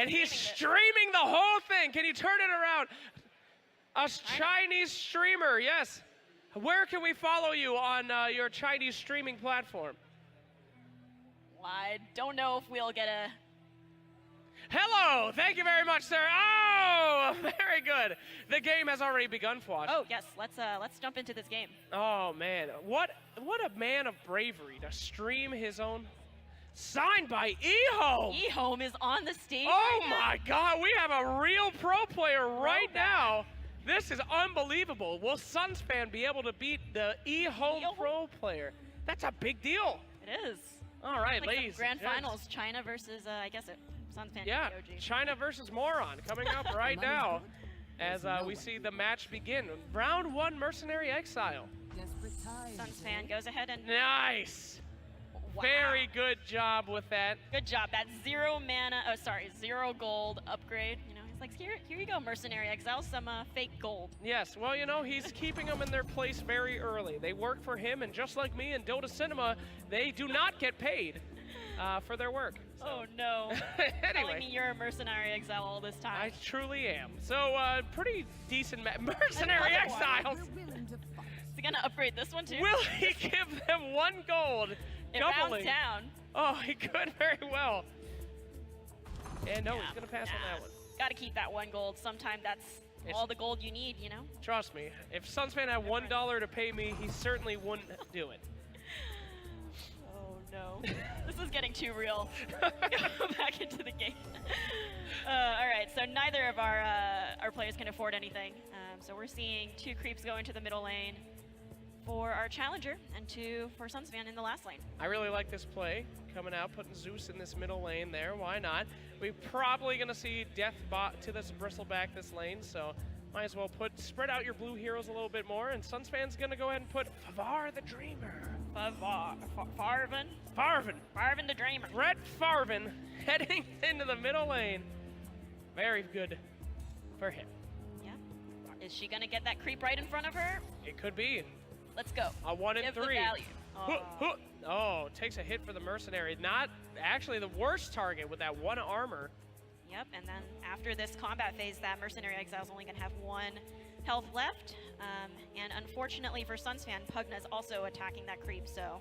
And he's streaming the whole thing. Can you turn it around? A Chinese streamer, yes. Where can we follow you on your Chinese streaming platform? Well, I don't know if we'll get a... Hello! Thank you very much, sir. Oh, very good. The game has already begun, Fwash. Oh, yes. Let's jump into this game. Oh, man. What a man of bravery to stream his own... Signed by eHome! eHome is on the stage. Oh, my God. We have a real pro player right now. This is unbelievable. Will Sunsfan be able to beat the eHome pro player? That's a big deal. It is. All right, like ladies. Grand finals, China versus, I guess Sunsfan. Yeah, OG. China versus Moron coming up right now as we see the match begin. Round 1, Mercenary Exile. Sunsfan goes ahead and... Nice. Wow. Very good job with that. Good job. That 0 gold upgrade. You know, he's like, here you go, Mercenary Exile, some fake gold. Yes, well, you know, he's keeping them in their place very early. They work for him, and just like me and Dota Cinema, they do not get paid for their work. So. Oh, no. Anyway. Telling me you're a Mercenary Exile all this time. I truly am. So, pretty decent Mercenary Exiles. Is he going to upgrade this one, too? Will he give them 1 gold? It doubling. rounds down. Oh, he could very well. And no, he's going to pass on that one. Got to keep that 1 gold. Sometime that's all the gold you need, you know? Trust me. If Sunsfan had $1 to pay me, he certainly wouldn't do it. Oh, no. This is getting too real. Go back into the game. All right, so neither of our players can afford anything. So we're seeing 2 creeps go into the middle lane for our challenger, and 2 for Sunsfan in the last lane. I really like this play, coming out, putting Zeus in this middle lane there. Why not? We're probably going to see Death bot to this Bristleback this lane, so might as well spread out your blue heroes a little bit more, and Sunsfan's going to go ahead and put Favar the Dreamer. Farvin? Farvin the Dreamer. Brett Farvin heading into the middle lane. Very good for him. Yeah. Is she going to get that creep right in front of her? It could be. Let's go. A 1 in 3. The value. Oh, takes a hit for the Mercenary. Not actually the worst target with that 1 armor. Yep, and then after this combat phase, that Mercenary Exile is only going to have 1 health left. And unfortunately for Sunsfan, Pugna's also attacking that creep, so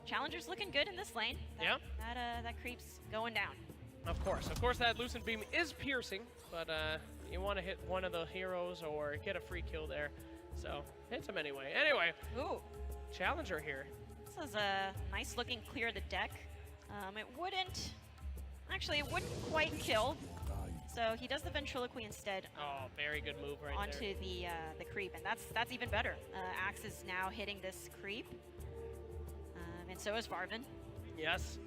Challenger's looking good in this lane. That creep's going down. Of course, that Lucent Beam is piercing, but you want to hit one of the heroes or get a free kill there. So, hits him anyway. Ooh. Challenger here. This is a nice looking clear the deck. It wouldn't quite kill. So he does the ventriloquy instead. Oh, very good move right onto there. the creep, and that's even better. Axe is now hitting this creep, and so is Farvin. Yes.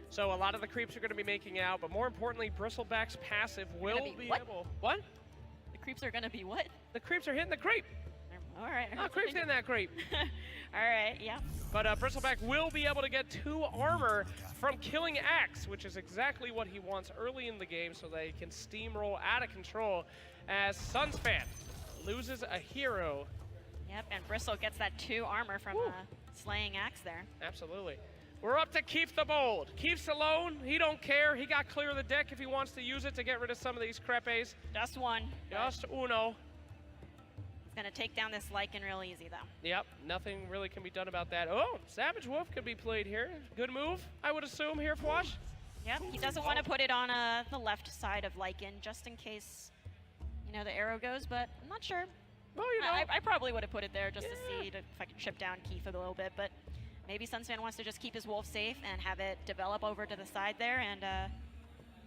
So a lot of the creeps are going to be making out, but more importantly, Bristleback's passive will be able. What? The creeps are going to be what? The creeps are hitting the creep. All right. Oh, creep's hitting that creep. All right, yeah. But Bristleback will be able to get 2 armor from killing Axe, which is exactly what he wants early in the game so that he can steamroll out of control as Sunsfan loses a hero. Yep, and Bristle gets that 2 armor from slaying Axe there. Absolutely. We're up to Keith the Bold. Keith's alone. He don't care. He got clear of the deck if he wants to use it to get rid of some of these crepes. Just 1. Just uno. Gonna take down this Lycan real easy, though. Yep, nothing really can be done about that. Oh, Savage Wolf could be played here. Good move, I would assume, here, Fwash. Yep, he doesn't want to put it on the left side of Lycan, just in case, you know, the arrow goes, but I'm not sure. Well, you know. I probably would have put it there just to see if I could chip down Keith a little bit, but maybe Sunsfan wants to just keep his Wolf safe and have it develop over to the side there, and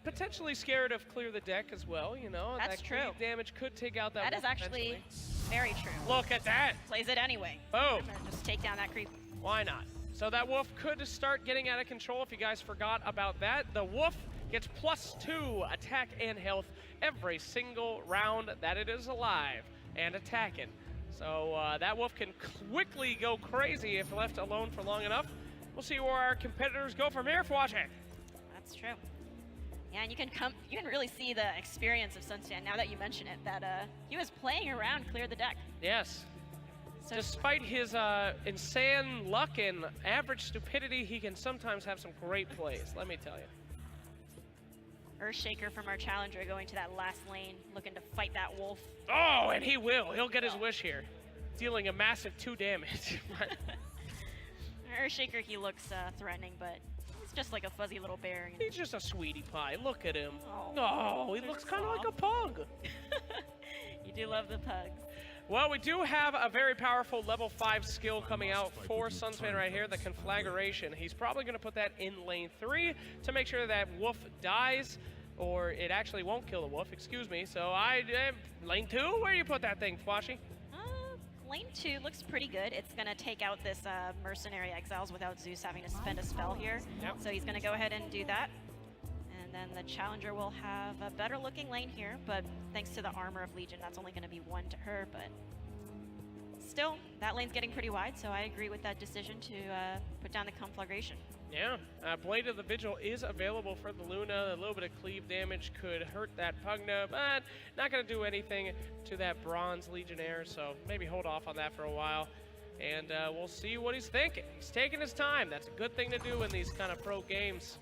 potentially scared of clear the deck as well, you know. That's true. That damage could take out that That Wolf is actually very true. Look at that. Plays it anyway. Boom. Just take down that creep. Why not? So that Wolf could start getting out of control if you guys forgot about that. The Wolf gets +2 attack and health every single round that it is alive and attacking. So that Wolf can quickly go crazy if left alone for long enough. We'll see where our competitors go from here for watching. That's true. Yeah, and you can really see the experience of Sunsfan now that you mention it, that he was playing around clear the deck. Yes. So despite his insane luck and average stupidity, he can sometimes have some great plays, let me tell you. Earthshaker from our challenger going to that last lane, looking to fight that wolf. Oh, and he will. He'll get his wish here, dealing a massive 2 damage. Earthshaker, he looks threatening, but he's just like a fuzzy little bear. You know? He's just a sweetie pie. Look at him. Oh, He looks kind of like a pug. You do love the pugs. Well, we do have a very powerful level 5 skill coming out for Sunsfan right here, the Conflagration. He's probably going to put that in lane 3 to make sure that wolf dies, or it actually won't kill the wolf, excuse me. So lane 2, where do you put that thing, Flashy? Lane 2 looks pretty good. It's going to take out this Mercenary Exiles without Zeus having to spend a spell here. Yep. So he's going to go ahead and do that. And then the challenger will have a better looking lane here, but thanks to the armor of Legion, that's only going to be 1 to her, but still, that lane's getting pretty wide, so I agree with that decision to put down the Conflagration. Yeah, Blade of the Vigil is available for the Luna. A little bit of cleave damage could hurt that Pugna, but not going to do anything to that Bronze Legionnaire, so maybe hold off on that for a while. And we'll see what he's thinking. He's taking his time. That's a good thing to do in these kind of pro games.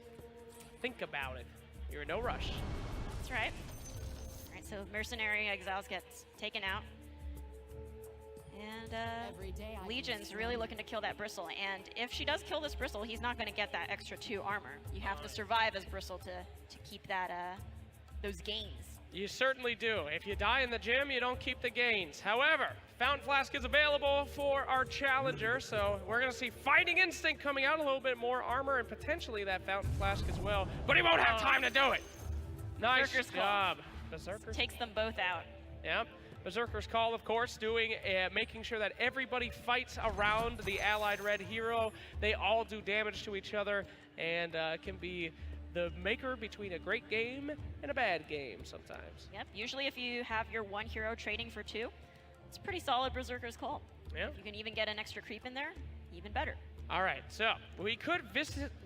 Think about it. You're in no rush. That's right. All right, so Mercenary Exiles gets taken out. And Legion's really looking to kill that Bristle. And if she does kill this Bristle, he's not going to get that extra 2 armor. You have to survive as Bristle to keep that those gains. You certainly do. If you die in the gym, you don't keep the gains. However, Fountain Flask is available for our challenger, so we're going to see Fighting Instinct coming out, a little bit more armor, and potentially that Fountain Flask as well. But he won't have time to do it. Nice job. Berserker takes them both out. Yep. Berserker's Call, of course, making sure that everybody fights around the allied red hero. They all do damage to each other, and can be the maker between a great game and a bad game sometimes. Yep, usually if you have your 1 hero trading for 2, it's pretty solid Berserker's Call. Yeah. If you can even get an extra creep in there, even better. All right, so we could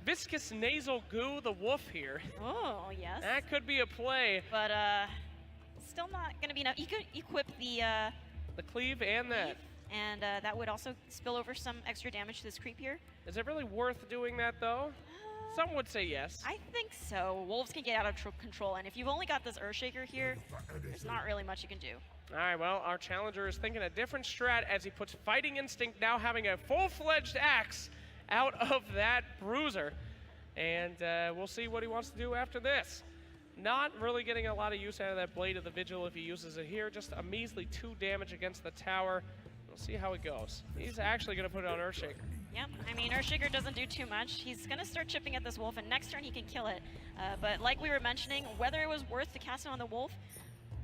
Viscous Nasal Goo the wolf here. Oh, yes. That could be a play. But still not going to be enough. You could equip the cleave and that. And that would also spill over some extra damage to this creep here. Is it really worth doing that, though? Some would say yes. I think so. Wolves can get out of control, and if you've only got this Earthshaker here, there's not really much you can do. All right, well, our challenger is thinking a different strat as he puts Fighting Instinct, now having a full-fledged axe out of that bruiser. And we'll see what he wants to do after this. Not really getting a lot of use out of that Blade of the Vigil if he uses it here. Just a measly 2 damage against the tower. We'll see how it goes. He's actually going to put it on Earthshaker. Yep, I mean, Earthshaker doesn't do too much. He's going to start chipping at this wolf, and next turn he can kill it. But like we were mentioning, whether it was worth to cast it on the wolf,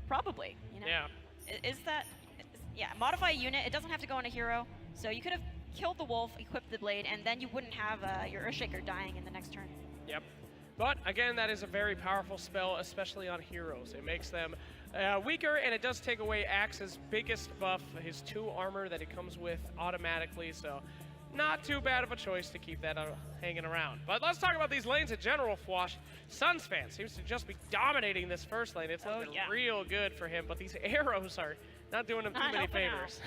probably. You know? Yeah. Yeah, modify a unit. It doesn't have to go on a hero. So you could have killed the wolf, equipped the blade, and then you wouldn't have your Earthshaker dying in the next turn. Yep. But again, that is a very powerful spell, especially on heroes. It makes them weaker, and it does take away Axe's biggest buff, his 2 armor that it comes with automatically. So not too bad of a choice to keep that hanging around. But let's talk about these lanes in general, Fwash. Sunsfan seems to just be dominating this first lane. It's looking real good for him, but these arrows are not doing him too many favors.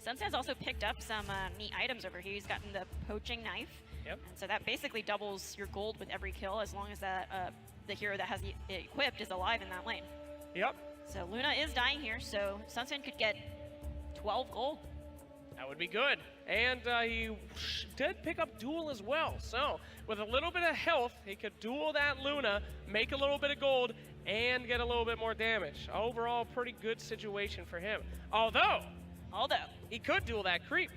Sunsfan's also picked up some neat items over here. He's gotten the Poaching Knife. Yep. And so that basically doubles your gold with every kill as long as that the hero that has it equipped is alive in that lane. Yep. So Luna is dying here, so Sunsfan could get 12 gold. That would be good. And he did pick up Duel as well. So with a little bit of health, he could duel that Luna, make a little bit of gold, and get a little bit more damage. Overall, pretty good situation for him. Although he could duel that creep.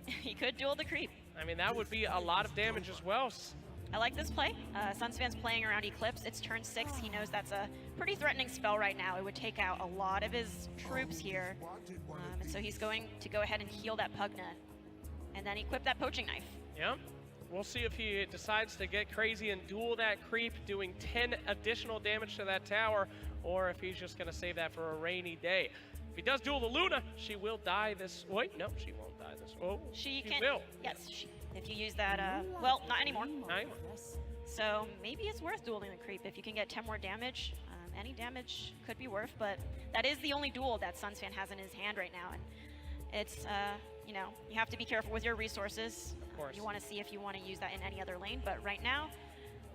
He could duel the creep. I mean, that would be a lot of damage as well. I like this play. Sunsfan's playing around Eclipse. It's turn 6. He knows that's a pretty threatening spell right now. It would take out a lot of his troops here. And so he's going to go ahead and heal that Pugna. And then equip that Poaching Knife. Yep. We'll see if he decides to get crazy and duel that creep, doing 10 additional damage to that tower, or if he's just going to save that for a rainy day. If he does duel the Luna, she will die this... Wait, no, she won't die this... Oh, she will. Yes, if you use that... well, not anymore. Not anymore. So maybe it's worth dueling the creep. If you can get 10 more damage, any damage could be worth, but that is the only duel that Sunsfan has in his hand right now. And it's, you know, you have to be careful with your resources. Of course. You want to see if you want to use that in any other lane, but right now,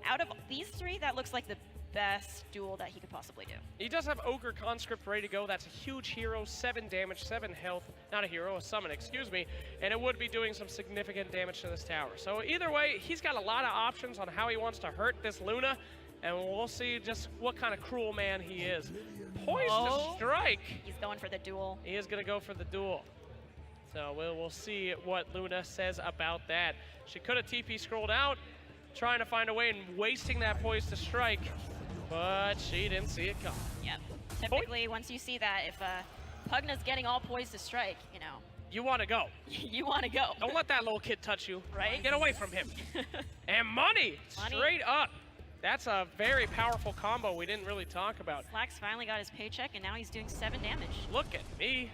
out of these three, that looks like the best duel that he could possibly do. He does have Ogre Conscript ready to go. That's a huge hero, 7 damage, 7 health. Not a hero, a summon, excuse me. And it would be doing some significant damage to this tower. So either way, he's got a lot of options on how he wants to hurt this Luna. And we'll see just what kind of cruel man he is. Poised to strike. He's going for the duel. He is going to go for the duel. So we'll see what Luna says about that. She could have TP scrolled out, trying to find a way and wasting that poise to strike. But she didn't see it coming. Yep. Typically, once you see that, if Pugna's getting all poised to strike, you know. You want to go. You want to go. Don't let that little kid touch you. Right? Get away from him. And money, straight up. That's a very powerful combo we didn't really talk about. Slack's finally got his paycheck, and now he's doing 7 damage. Look at me.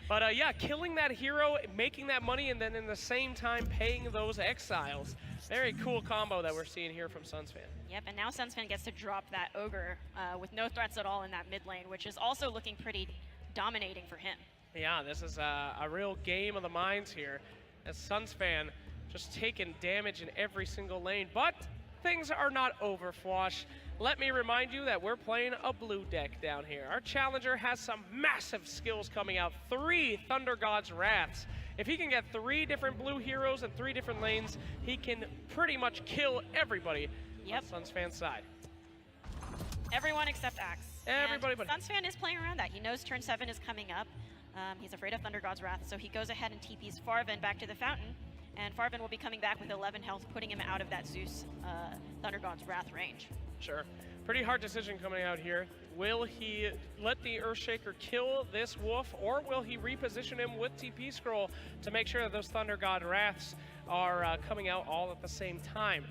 But yeah, killing that hero, making that money, and then in the same time paying those exiles. Very cool combo that we're seeing here from Sunsfan. Yep, and now Sunsfan gets to drop that Ogre with no threats at all in that mid lane, which is also looking pretty dominating for him. Yeah, this is a real game of the minds here, as Sunsfan just taking damage in every single lane. But things are not over, Fwash. Let me remind you that we're playing a blue deck down here. Our challenger has some massive skills coming out. 3 Thunder God's Wraths. If he can get 3 different blue heroes and 3 different lanes, he can pretty much kill everybody on Sunsfan's side. Everyone except Axe. Everybody but Sunsfan is playing around that. He knows turn 7 is coming up. He's afraid of Thunder God's Wrath, so he goes ahead and TPs Farvin back to the fountain. And Farvin will be coming back with 11 health, putting him out of that Zeus Thunder God's Wrath range. Sure. Pretty hard decision coming out here. Will he let the Earthshaker kill this wolf, or will he reposition him with TP Scroll to make sure that those Thunder God Wraths are coming out all at the same time?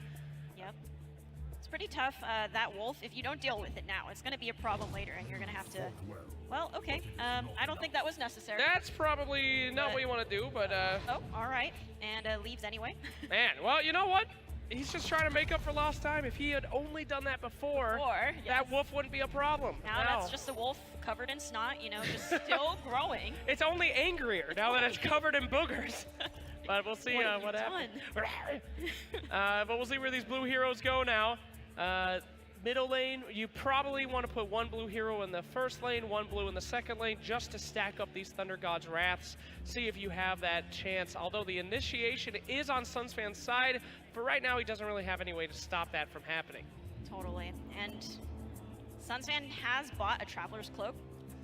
Yep. It's pretty tough. That wolf, if you don't deal with it now, it's going to be a problem later, and you're going to have to... Well, okay. I don't think that was necessary. That's probably not what you want to do, but... Oh, all right. And leaves anyway. Man, well, you know what? He's just trying to make up for lost time. If he had only done that before, that wolf wouldn't be a problem. Now that's just a wolf covered in snot, you know, just still growing. It's only angrier now that it's covered in boogers. But we'll see what happens. But we'll see where these blue heroes go now. Middle lane, you probably want to put 1 blue hero in the first lane, 1 blue in the second lane, just to stack up these Thunder God's Wraths. See if you have that chance. Although the initiation is on Sunsfan's side, for right now he doesn't really have any way to stop that from happening. Totally. And Sunsfan has bought a Traveler's Cloak.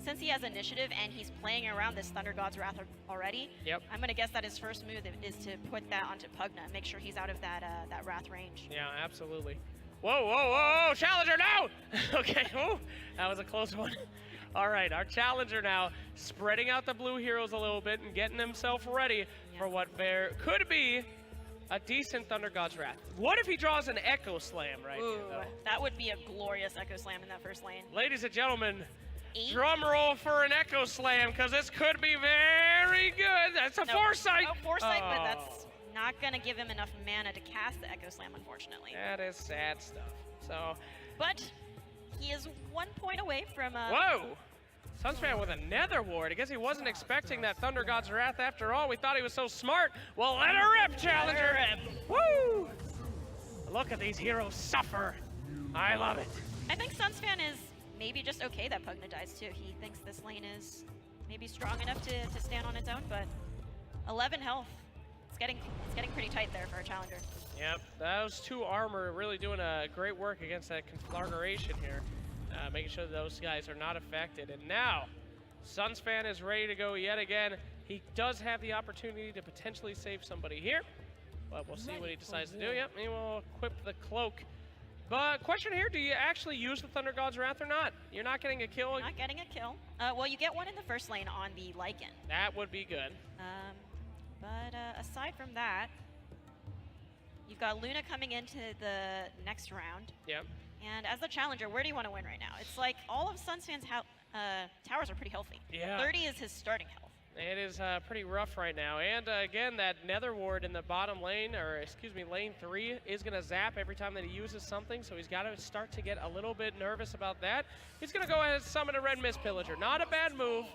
Since he has initiative and he's playing around this Thunder God's Wrath already, I'm going to guess that his first move is to put that onto Pugna and make sure he's out of that Wrath range. Yeah, absolutely. Whoa, whoa, whoa, challenger, no! Okay, oh, that was a close one. All right, our challenger now spreading out the blue heroes a little bit and getting himself ready for what there could be a decent Thunder God's Wrath. What if he draws an Echo Slam right here, though? That would be a glorious Echo Slam in that first lane. Ladies and gentlemen, drum roll for an Echo Slam, because this could be very good. That's a Foresight. No, Foresight, but that's not going to give him enough mana to cast the Echo Slam, unfortunately. That is sad stuff. So, but he is 1 point away from... Whoa! Sunsfan with a Nether Ward. I guess he wasn't expecting that Thunder God's Wrath after all. We thought he was so smart. Well, let her rip, challenger! Woo! Look at these heroes suffer. I love it. I think Sunsfan is maybe just okay that Pugna dies too. He thinks this lane is maybe strong enough to stand on its own, but 11 health. It's getting pretty tight there for a challenger. Yep, those 2 armor really doing a great work against that conflagration here. Making sure that those guys are not affected. And now, Sunsfan is ready to go yet again. He does have the opportunity to potentially save somebody here, but we'll see what he decides to do. Yep, he will equip the cloak. But question here, do you actually use the Thunder God's Wrath or not? You're not getting a kill? Not getting a kill. Well, you get one in the first lane on the Lycan. That would be good. But aside from that, you've got Luna coming into the next round. Yep. And as the challenger, where do you want to win right now? It's like all of Sunsfan's towers are pretty healthy. Yeah. 30 is his starting health. It is pretty rough right now. And again, that Nether Ward in the bottom lane, or excuse me, lane 3, is going to zap every time that he uses something. So he's got to start to get a little bit nervous about that. He's going to go ahead and summon a Red Mist Pillager. Not a bad move.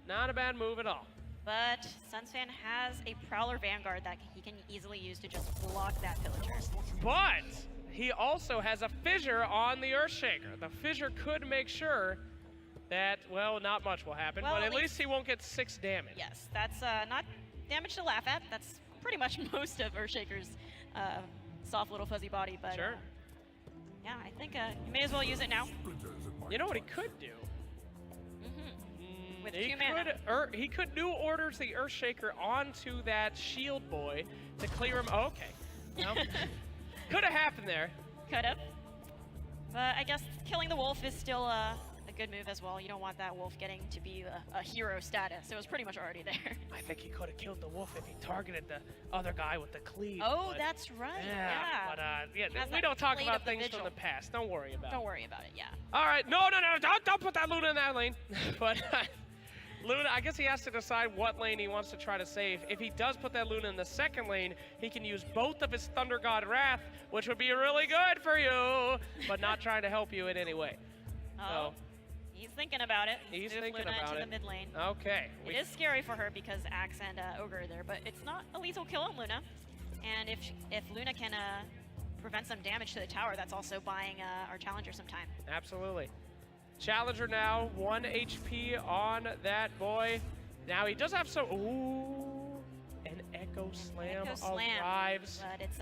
Not a bad move at all. But Sunsfan has a Prowler Vanguard that he can easily use to just block that Pillager. But he also has a fissure on the Earthshaker. The fissure could make sure that, well, not much will happen, Well, but at at least he won't get 6 damage. Yes, that's not damage to laugh at. That's pretty much most of Earthshaker's soft little fuzzy body, but Sure. yeah, I think you may as well use it now. You know what he could do? With He 2 mana. he could new orders the Earthshaker onto that shield boy to clear him. Oh, okay. Well, could have happened there. Could have. But I guess killing the wolf is still a good move as well. You don't want that wolf getting to be a hero status. It was pretty much already there. I think he could have killed the wolf if he targeted the other guy with the cleave. Oh, but- that's right. Yeah, but He has we that don't talk blade about of the things from vigil. the past. Don't worry about it. Don't worry about it, yeah. All right, no, don't put that Luna in that lane. But Luna, I guess he has to decide what lane he wants to try to save. If he does put that Luna in the second lane, he can use both of his Thunder God Wrath, which would be really good for you, but not trying to help you in any way. Oh, he's thinking about it. He's Move thinking Luna about into it. the mid lane. Okay. It is scary for her because Axe and Ogre are there, but it's not a lethal kill on Luna. And if Luna can prevent some damage to the tower, that's also buying our challenger some time. Absolutely. Challenger now, 1 HP on that boy. Now he does have some. Ooh, an Echo Slam Echo Slam, arrives. but it's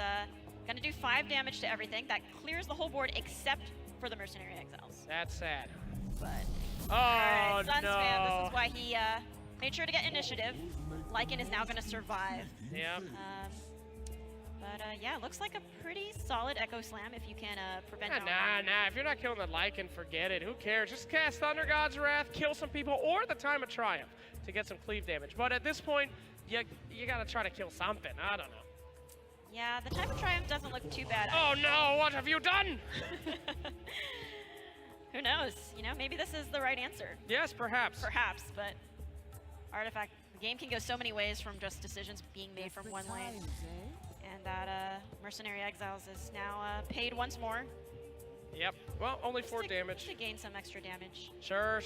gonna do 5 damage to everything. That clears the whole board except for the Mercenary Exiles. That's sad. But Oh, alright, Sunsfan, no. this is why he made sure to get initiative. Lycan is now gonna survive. Yeah. But yeah, looks like a pretty solid Echo Slam if you can prevent it. Nah. If you're not killing the Lycan, forget it. Who cares? Just cast Thunder God's Wrath, kill some people, or the Time of Triumph to get some cleave damage. But at this point, you gotta try to kill something. I don't know. Yeah, the Time of Triumph doesn't look too bad. Oh no, what have you done? Who knows? You know, maybe this is the right answer. Yes, perhaps. Perhaps, but Artifact, the game can go so many ways from just decisions being made from one lane. And that Mercenary Exiles is now paid once more. Yep. Well, only 4 to damage. To gain some extra damage. Sure.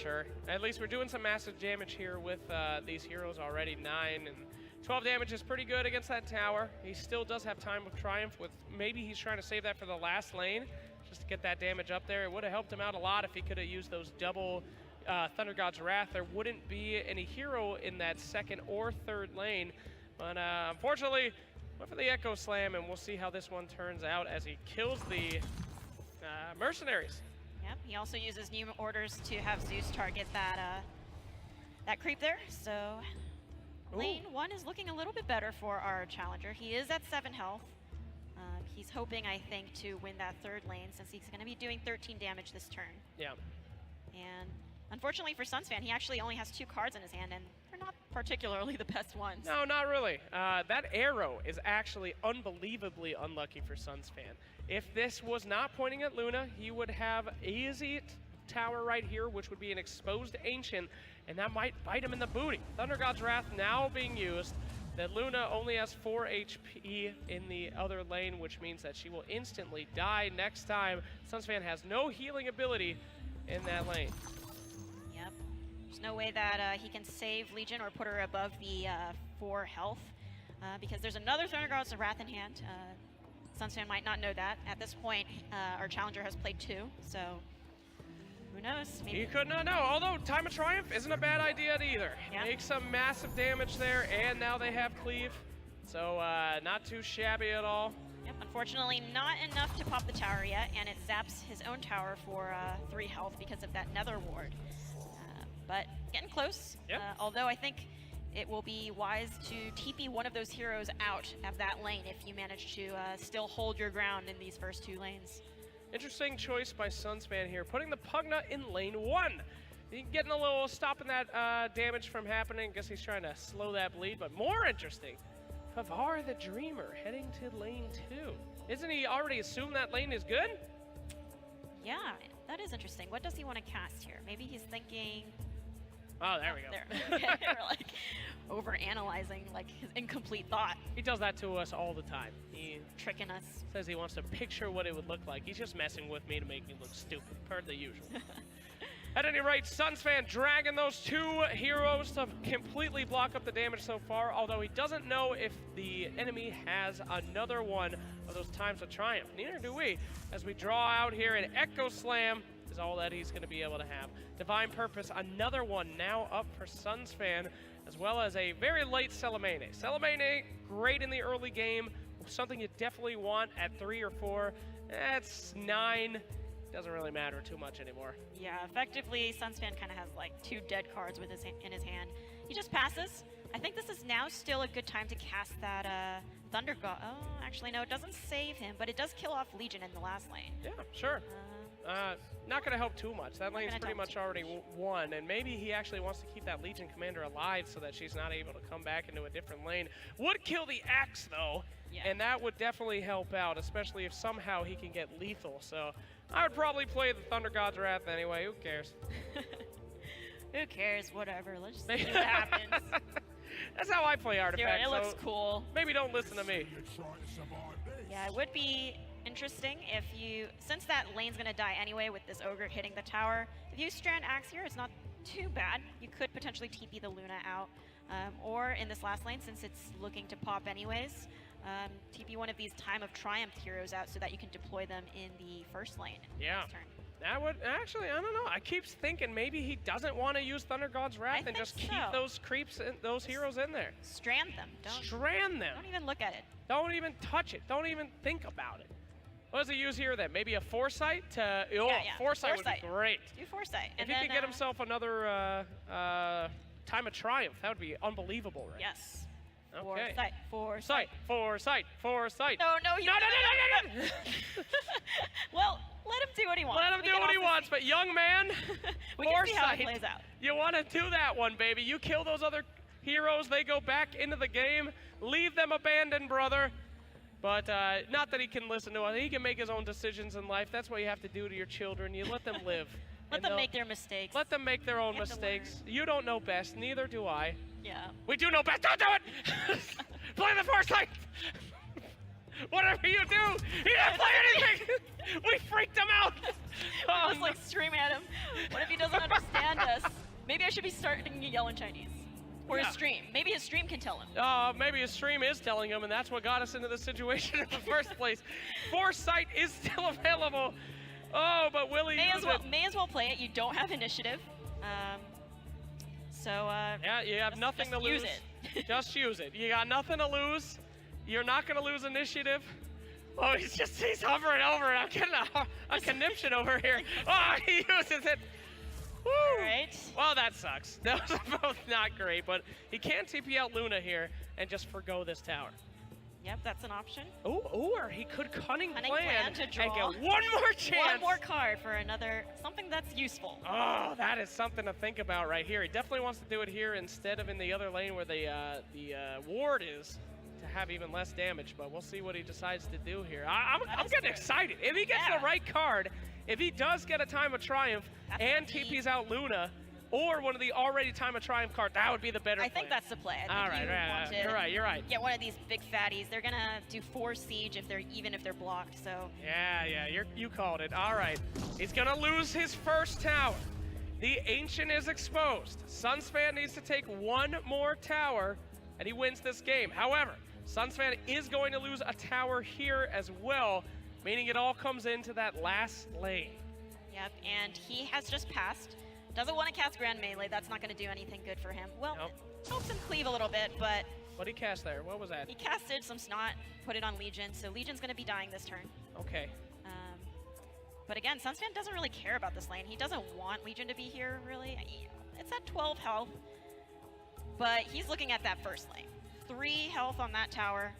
At least we're doing some massive damage here with these heroes already. 9 and 12 damage is pretty good against that tower. He still does have Time of Triumph with, maybe he's trying to save that for the last lane, just to get that damage up there. It would have helped him out a lot if he could have used those double Thunder God's Wrath. There wouldn't be any hero in that second or third lane. But unfortunately, went for the Echo Slam, and we'll see how this one turns out as he kills the mercenaries. Yep, he also uses new orders to have Zeus target that that creep there. So lane 1 is looking a little bit better for our challenger. He is at 7 health. He's hoping, I think, to win that third lane since he's going to be doing 13 damage this turn. Yeah. And unfortunately for Sunsfan, he actually only has 2 cards in his hand, and they're not particularly the best ones. No, not really. That arrow is actually unbelievably unlucky for Sunsfan. If this was not pointing at Luna, he would have easy tower right here, which would be an exposed Ancient, and that might bite him in the booty. Thunder God's Wrath now being used. That Luna only has 4 HP in the other lane, which means that she will instantly die next time. Sunsfan has no healing ability in that lane. Yep. There's no way that he can save Legion or put her above the 4 health because there's another Thunder God's Wrath in hand. Sunsfan might not know that. At this point, our challenger has played 2, so who knows? Maybe. You could not know. Although Time of Triumph isn't a bad idea either. Yeah. Make some massive damage there, and now they have cleave. So not too shabby at all. Yep, unfortunately not enough to pop the tower yet, and it zaps his own tower for 3 health because of that Nether Ward. But getting close, Yep. Although I think it will be wise to TP one of those heroes out of that lane if you manage to still hold your ground in these first 2 lanes. Interesting choice by Sunsfan here, putting the Pugna in lane 1. Getting a little stopping that damage from happening. Guess he's trying to slow that bleed, but more interesting, Pavar the Dreamer heading to lane 2. Isn't he already assumed that lane is good? Yeah, that is interesting. What does he want to cast here? Maybe he's thinking... Oh, there we go. There. Okay, we're like over-analyzing like his incomplete thought. He does that to us all the time. He Tricking us. says he wants to picture what it would look like. He's just messing with me to make me look stupid, per the usual. At any rate, Sunsfan dragging those 2 heroes to completely block up the damage so far, although he doesn't know if the enemy has another one of those times of triumph. Neither do we, as we draw out here an Echo Slam is all that he's going to be able to have. Divine Purpose, another one now up for Sunsfan, as well as a very late Celemene. Celemene, great in the early game, something you definitely want at 3 or 4. That's 9. Doesn't really matter too much anymore. Yeah, effectively, Sunsfan kind of has like 2 dead cards with in his hand. He just passes. I think this is now still a good time to cast that Thunder God. Oh, actually, no, it doesn't save him, but it does kill off Legion in the last lane. Yeah, sure. Not going to help too much. That lane's pretty much already won, and maybe he actually wants to keep that Legion Commander alive so that she's not able to come back into a different lane. Would kill the Axe, though, and that would definitely help out, especially if somehow he can get lethal. So I would probably play the Thunder God's Wrath anyway. Who cares? Who cares? Whatever. Let's just see what happens. That's how I play Artifact. Yeah, it looks cool. Maybe don't listen to me. Yeah, it would be interesting if you, since that lane's gonna die anyway with this Ogre hitting the tower, if you strand Axe here, it's not too bad. You could potentially TP the Luna out, or in this last lane, since it's looking to pop anyways, TP one of these Time of Triumph heroes out so that you can deploy them in the first lane. Yeah. Next turn. That would, actually, I don't know. I keep thinking maybe he doesn't want to use Thunder God's Wrath and just keep those creeps, those heroes in there. Strand them. Strand them. Don't even look at it. Don't even touch it. Don't even think about it. What does he use here then? Maybe a Foresight to, Foresight would be great. Do Foresight. If he could get himself another Time of Triumph, that would be unbelievable, right? Yes. Okay. Foresight. No. Well, let him do what he wants. Let him do what he wants, but young man, we can see how it plays out. You want to do that one, baby. You kill those other heroes, they go back into the game. Leave them abandoned, brother. But not that he can listen to us. He can make his own decisions in life. That's what you have to do to your children. You let them live. Let them make their mistakes. Let them make their own mistakes. You don't know best. Neither do I. Yeah. We do know best. Don't do it! Play the Foresight! Whatever you do, he didn't play anything! We freaked him out! I was like screaming at him. What if he doesn't understand us? Maybe I should be starting to yell in Chinese. Or his stream. Maybe his stream can tell him. Maybe his stream is telling him, and that's what got us into this situation in the first place. Foresight is still available. Oh, but Willie may as well play it. You don't have initiative. Yeah, you have nothing to lose. Use it. Just use it. You got nothing to lose. You're not going to lose initiative. Oh, he's hovering over it. I'm getting a conniption over here. Oh, he uses it. Woo. All right. Well, that sucks. Those are both not great, but he can TP out Luna here and just forgo this tower. Yep, that's an option. Ooh, or he could cunning plan to draw and get one more chance. One more card for something that's useful. Oh, that is something to think about right here. He definitely wants to do it here instead of in the other lane where the ward is, to have even less damage, but we'll see what he decides to do here. I'm getting excited. If he gets the right card, if he does get a Time of Triumph and TP's out Luna, or one of the already Time of Triumph cards, that would be the better play. I think that's the play. All right, you're right. Get one of these big fatties. They're gonna do 4 siege even if they're blocked. So. Yeah, you called it. All right, he's gonna lose his first tower. The Ancient is exposed. Sunsfan needs to take one more tower, and he wins this game. However, Sunsfan is going to lose a tower here as well, meaning it all comes into that last lane. Yep, and he has just passed. Doesn't want to cast Grand Melee. That's not going to do anything good for him. Well, it helps him cleave a little bit, but... What did he cast there? What was that? He casted some Snot, put it on Legion, so Legion's going to be dying this turn. Okay. But again, Sunsfan doesn't really care about this lane. He doesn't want Legion to be here, really. It's at 12 health, but he's looking at that first lane. 3 health on that tower.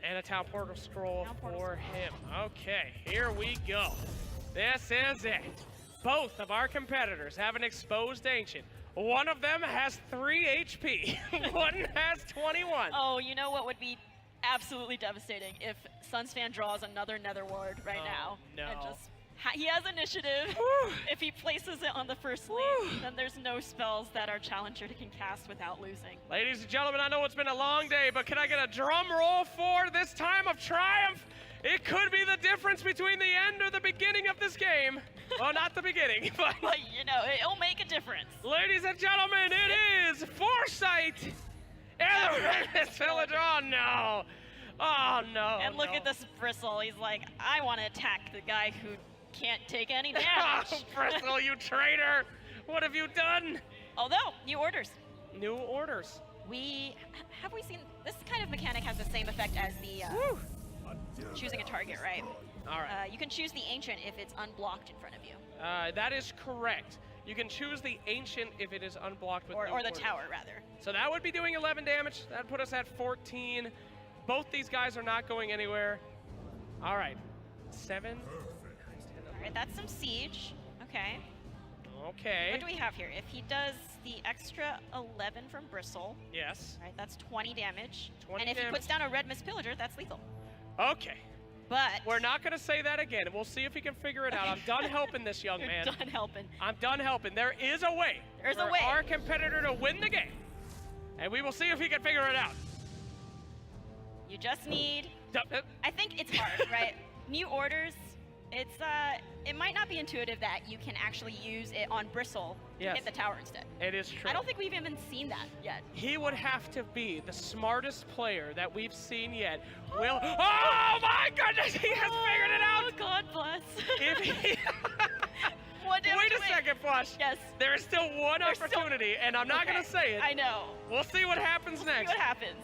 And a Town Portal Scroll for him. Okay, here we go. This is it. Both of our competitors have an exposed Ancient. One of them has 3 HP. One has 21. Oh, you know what would be absolutely devastating? If Sunsfan draws another Nether Ward right now. No. And just he has initiative. If he places it on the first lane, then there's no spells that our challenger can cast without losing. Ladies and gentlemen, I know it's been a long day, but can I get a drum roll for this Time of Triumph? It could be the difference between the end or the beginning of this game. Well, not the beginning, but... But, you know, it'll make a difference. Ladies and gentlemen, it is Foresight and the Redness Villager. Oh, no. Oh, no. And look no. at this Bristle. He's like, I want to attack the guy who can't take any damage. Oh, Bristle, you traitor. What have you done? Although, new orders. New orders. Have we seen, this kind of mechanic has the same effect as the choosing a target, right? All right. You can choose the Ancient if it's unblocked in front of you. That is correct. You can choose the Ancient if it is unblocked with Or new the orders. Tower, rather. So that would be doing 11 damage. That would put us at 14. Both these guys are not going anywhere. All right. 7. 9, 10, All right, that's some Siege. Okay. Okay. What do we have here? If he does the extra 11 from Bristle, Yes. right, that's 20 damage. 20 and if he damage. puts down a Red Mist Pillager, that's lethal. Okay. But We're not going to say that again. We'll see if he can figure it out. I'm done helping this young you're man. done helping. I'm done helping. There is a way There's a for way. our competitor to win the game. And we will see if he can figure it out. You just need, I think it's hard, right? New orders, it might not be intuitive that you can actually use it on Bristle to Yes. hit the tower instead. It is true. I don't think we've even seen that yet. He would have to be the smartest player that we've seen yet. Will. Oh my goodness, he has figured it Oh, out. God bless. If he. What damage Wait a do we- second, Flush. Yes. There is still one There's still- opportunity, and I'm not going to say it. I know. We'll see what happens See next. what happens.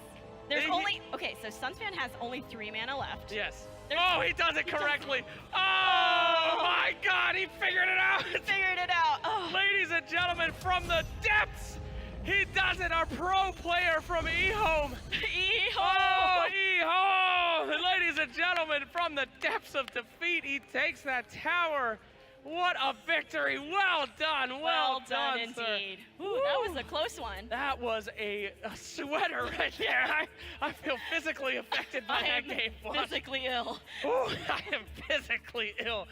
There's He- only, okay, so Sunsfan has only 3 mana left. Yes. There's- Oh, he does it he does- correctly. Oh my God, he figured it out. He figured it out. Oh. Ladies and gentlemen, from the depths, he does it. Our pro player from eHome. Oh, eHome! Ladies and gentlemen, from the depths of defeat, he takes that tower. What a victory! Well done, Well done sir. indeed. Ooh, that was a close one. That was a sweater right there. I feel physically affected by I that am game. Flush. physically ill. Ooh, I am physically ill.